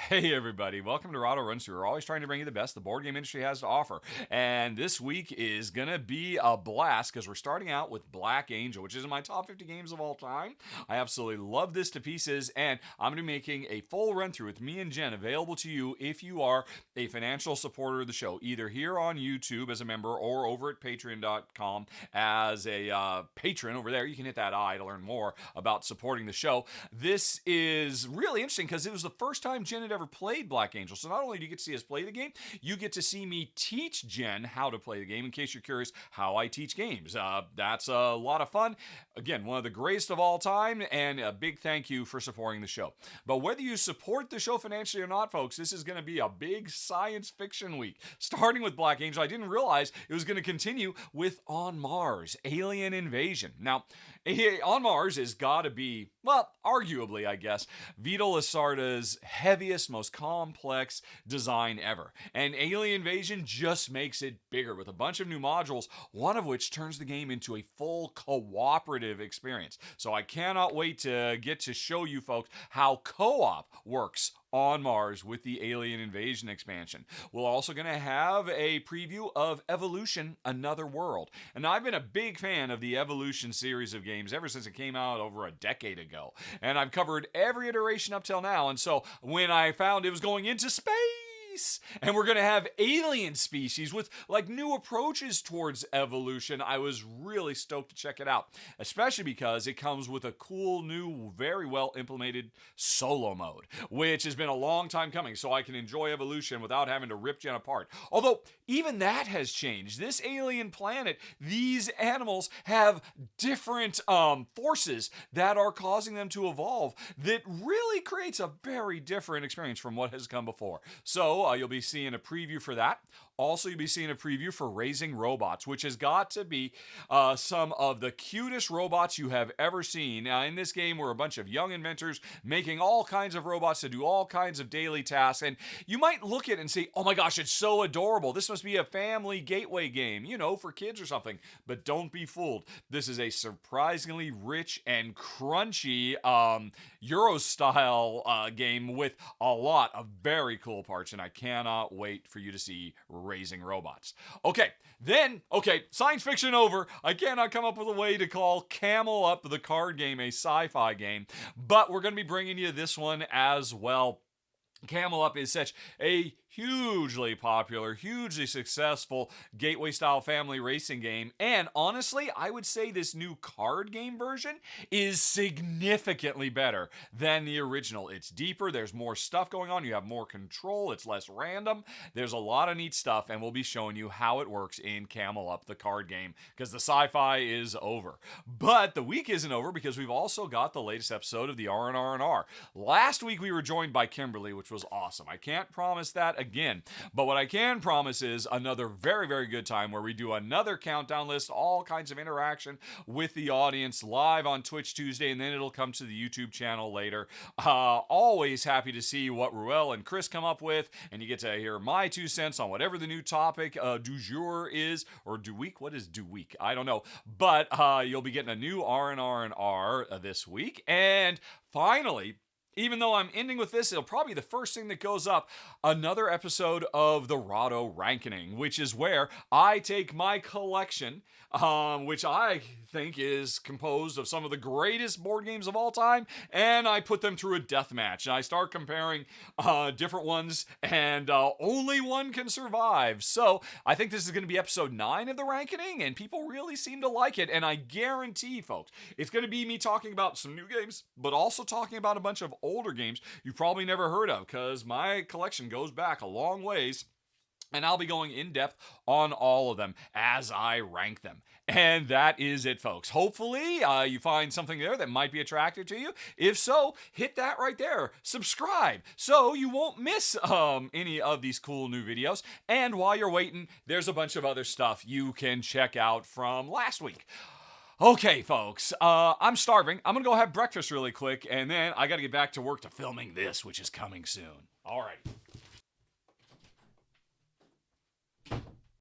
Hey everybody, welcome to Rahdo Runs Through. We're always trying to bring you the best the board game industry has to offer. And this week is going to be a blast because we're starting out with Black Angel, which is in my top 50 games of all time. I absolutely love this to pieces, and I'm going to be making a full run through with me and Jen available to you if you are a financial supporter of the show, either here on YouTube as a member or over at patreon.com as a patron over there. You can hit that I to learn more about supporting the show. This is really interesting because it was the first time Jen had ever played Black Angel. So not only do you get to see us play the game, you get to see me teach Jen how to play the game in case you're curious how I teach games. That's a lot of fun. Again, one of the greatest of all time, and a big thank you for supporting the show. But whether you support the show financially or not, folks, this is going to be a big science fiction week. Starting with Black Angel, I didn't realize it was going to continue with On Mars, Alien Invasion. Now, On Mars has got to be, well, arguably, I guess, Vito Lasarda's heaviest, most complex design ever. And Alien Invasion just makes it bigger with a bunch of new modules, one of which turns the game into a full cooperative experience. So I cannot wait to get to show you folks how co-op works on Mars with the Alien Invasion expansion. We're also going to have a preview of Evolution: Another World. And I've been a big fan of the Evolution series of games ever since it came out over a decade ago. And I've covered every iteration up till now. And so when I found it was going into space, and we're going to have alien species with like new approaches towards evolution, I was really stoked to check it out, especially because it comes with a cool new, very well implemented solo mode, which has been a long time coming, so I can enjoy evolution without having to rip Jen apart. Although even that has changed. This alien planet, these animals have different forces that are causing them to evolve that really creates a very different experience from what has come before. So you'll be seeing a preview for that. Also, you'll be seeing a preview for Raising Robots, which has got to be some of the cutest robots you have ever seen. Now, in this game, we're a bunch of young inventors making all kinds of robots to do all kinds of daily tasks. And you might look at it and say, oh my gosh, it's so adorable. This must be a family gateway game, you know, for kids or something. But don't be fooled. This is a surprisingly rich and crunchy Euro-style game with a lot of very cool parts. And I cannot wait for you to see Raising Robots. Okay, science fiction over. I cannot come up with a way to call Camel Up, the card game, a sci-fi game, but we're going to be bringing you this one as well. Camel Up is such a hugely popular, hugely successful gateway-style family racing game. And honestly, I would say this new card game version is significantly better than the original. It's deeper, there's more stuff going on, you have more control, it's less random. There's a lot of neat stuff, and we'll be showing you how it works in Camel Up, the card game, because the sci-fi is over. But the week isn't over because we've also got the latest episode of the R&R&R. Last week we were joined by Kimberly, which was awesome. I can't promise that again, but what I can promise is another very, very good time where we do another countdown list, all kinds of interaction with the audience live on Twitch Tuesday, and then it'll come to the YouTube channel later. Always happy to see what Ruel and Chris come up with, and you get to hear my 2 cents on whatever the new topic du jour is, or du week. What is du week? I don't know, but you'll be getting a new R&R&R this week. And finally, even though I'm ending with this, it'll probably be the first thing that goes up, another episode of the Rahdo Ranking, which is where I take my collection, which I think is composed of some of the greatest board games of all time, and I put them through a death match. And I start comparing different ones, and only one can survive. So I think this is going to be episode 9 of the Ranking, and people really seem to like it. And I guarantee, folks, it's going to be me talking about some new games, but also talking about a bunch of older games you've probably never heard of, because my collection goes back a long ways. And I'll be going in depth on all of them as I rank them. And that is it, folks. Hopefully, you find something there that might be attractive to you. If so, hit that right there. Subscribe so you won't miss any of these cool new videos. And while you're waiting, there's a bunch of other stuff you can check out from last week. Okay, folks, I'm starving. I'm going to go have breakfast really quick, and then I got to get back to work to filming this, which is coming soon. All right.